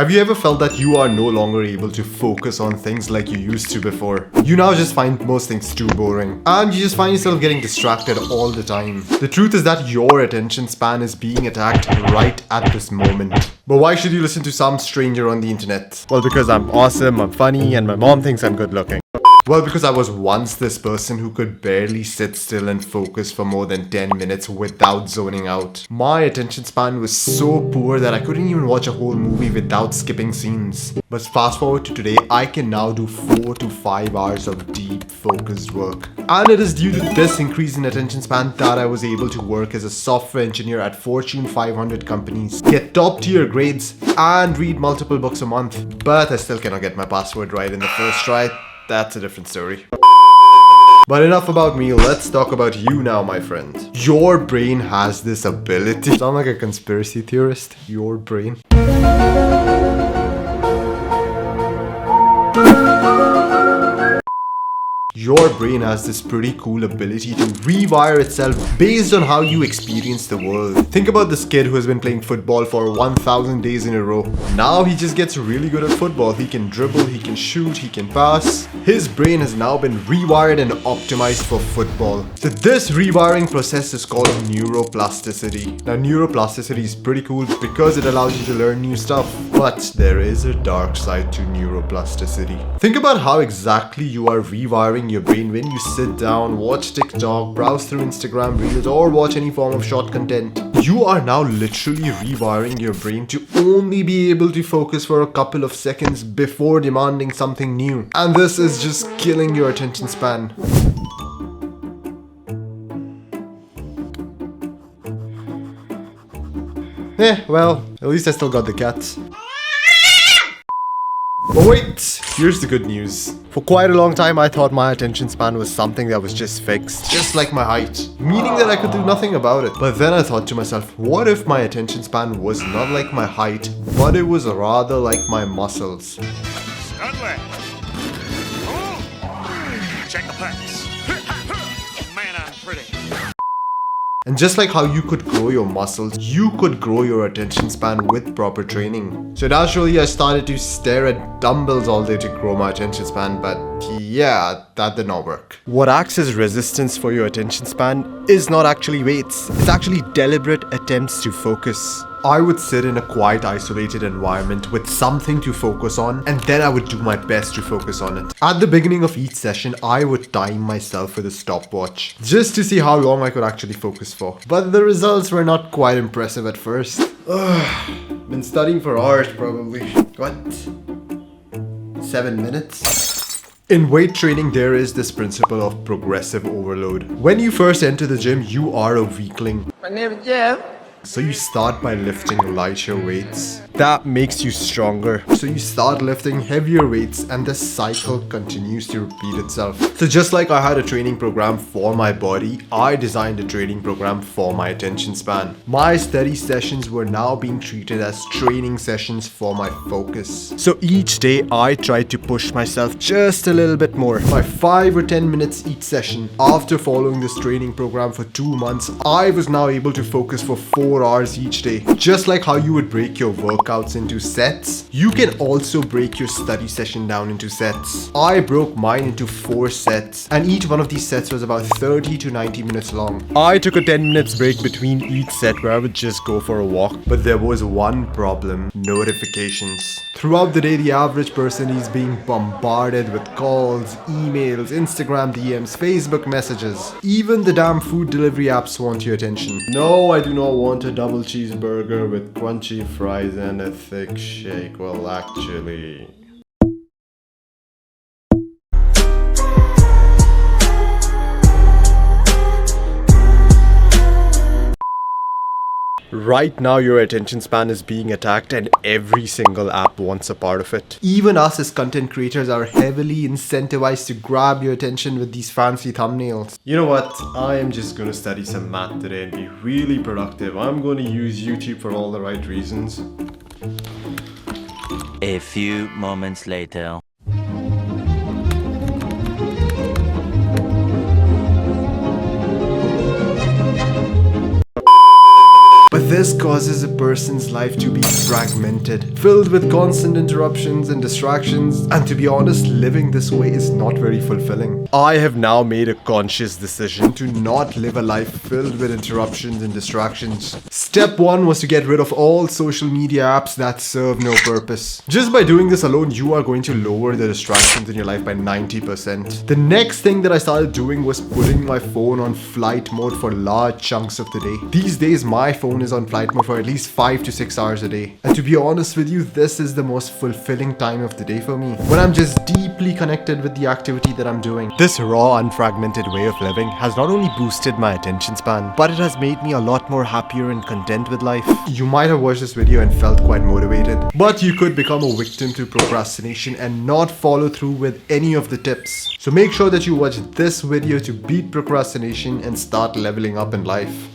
Have you ever felt that you are no longer able to focus on things like you used to before? You now just find most things too boring, and you just find yourself getting distracted all the time. The truth is that your attention span is being attacked right at this moment. But why should you listen to some stranger on the internet? Well, because I'm awesome, I'm funny, and my mom thinks I'm good looking. Well, because I was once this person who could barely sit still and focus for more than 10 minutes without zoning out. My attention span was so poor that I couldn't even watch a whole movie without skipping scenes. But fast forward to today, I can now do 4 to 5 hours of deep focused work. And it is due to this increase in attention span that I was able to work as a software engineer at Fortune 500 companies, get top tier grades, and read multiple books a month. But I still cannot get my password right in the first try. That's a different story. But enough about me, let's talk about you now, my friend. Your brain has this ability. Sound like a conspiracy theorist? Your brain. Your brain has this pretty cool ability to rewire itself based on how you experience the world. Think about this kid who has been playing football for 1,000 days in a row. Now he just gets really good at football. He can dribble, he can shoot, he can pass. His brain has now been rewired and optimized for football. So this rewiring process is called neuroplasticity. Now neuroplasticity is pretty cool because it allows you to learn new stuff. But there is a dark side to neuroplasticity. Think about how exactly you are rewiring your brain when you sit down, watch TikTok, browse through Instagram Reels, or watch any form of short content. You are now literally rewiring your brain to only be able to focus for a couple of seconds before demanding something new. And this is just killing your attention span. Well, at least I still got the cat. But wait, here's the good news. For quite a long time, I thought my attention span was something that was just fixed, just like my height, meaning that I could do nothing about it. But then I thought to myself, what if my attention span was not like my height, but it was rather like my muscles? Studley. Check the pecs. Man, I'm pretty. And just like how you could grow your muscles, you could grow your attention span with proper training. So naturally, I started to stare at dumbbells all day to grow my attention span, but yeah, that did not work. What acts as resistance for your attention span is not actually weights, it's actually deliberate attempts to focus. I would sit in a quiet, isolated environment with something to focus on, and then I would do my best to focus on it. At the beginning of each session, I would time myself with a stopwatch, just to see how long I could actually focus for. But the results were not quite impressive at first. Been studying for hours probably. What? 7 minutes? In weight training, there is this principle of progressive overload. When you first enter the gym, you are a weakling. My name is Jeff. So you start by lifting lighter weights. That makes you stronger. So you start lifting heavier weights and the cycle continues to repeat itself. So just like I had a training program for my body, I designed a training program for my attention span. My study sessions were now being treated as training sessions for my focus. So each day I tried to push myself just a little bit more. By 5 or 10 minutes each session. After following this training program for 2 months, I was now able to focus for 4 hours each day. Just like how you would break your workouts into sets, you can also break your study session down into sets. I broke mine into 4 sets, and each one of these sets was about 30 to 90 minutes long. I took a 10 minutes break between each set where I would just go for a walk. But there was one problem: notifications. Throughout the day, the average person is being bombarded with calls, emails, Instagram DMs, Facebook messages. Even the damn food delivery apps want your attention. No, I do not want a double cheeseburger with crunchy fries and a thick shake. Well, actually... Right now, your attention span is being attacked and every single app wants a part of it. Even us as content creators are heavily incentivized to grab your attention with these fancy thumbnails. You know what? I am just gonna study some math today and be really productive. I'm gonna use YouTube for all the right reasons. A few moments later. But this causes a person's life to be fragmented, filled with constant interruptions and distractions, and to be honest, living this way is not very fulfilling. I have now made a conscious decision to not live a life filled with interruptions and distractions. Step 1 was to get rid of all social media apps that serve no purpose. Just by doing this alone, you are going to lower the distractions in your life by 90%. The next thing that I started doing was putting my phone on flight mode for large chunks of the day. These days, my phone is on flight mode for at least 5 to 6 hours a day. And to be honest with you, this is the most fulfilling time of the day for me, when I'm just deeply connected with the activity that I'm doing. This raw, unfragmented way of living has not only boosted my attention span, but it has made me a lot more happier and content with life. You might have watched this video and felt quite motivated, but you could become a victim to procrastination and not follow through with any of the tips. So make sure that you watch this video to beat procrastination and start leveling up in life.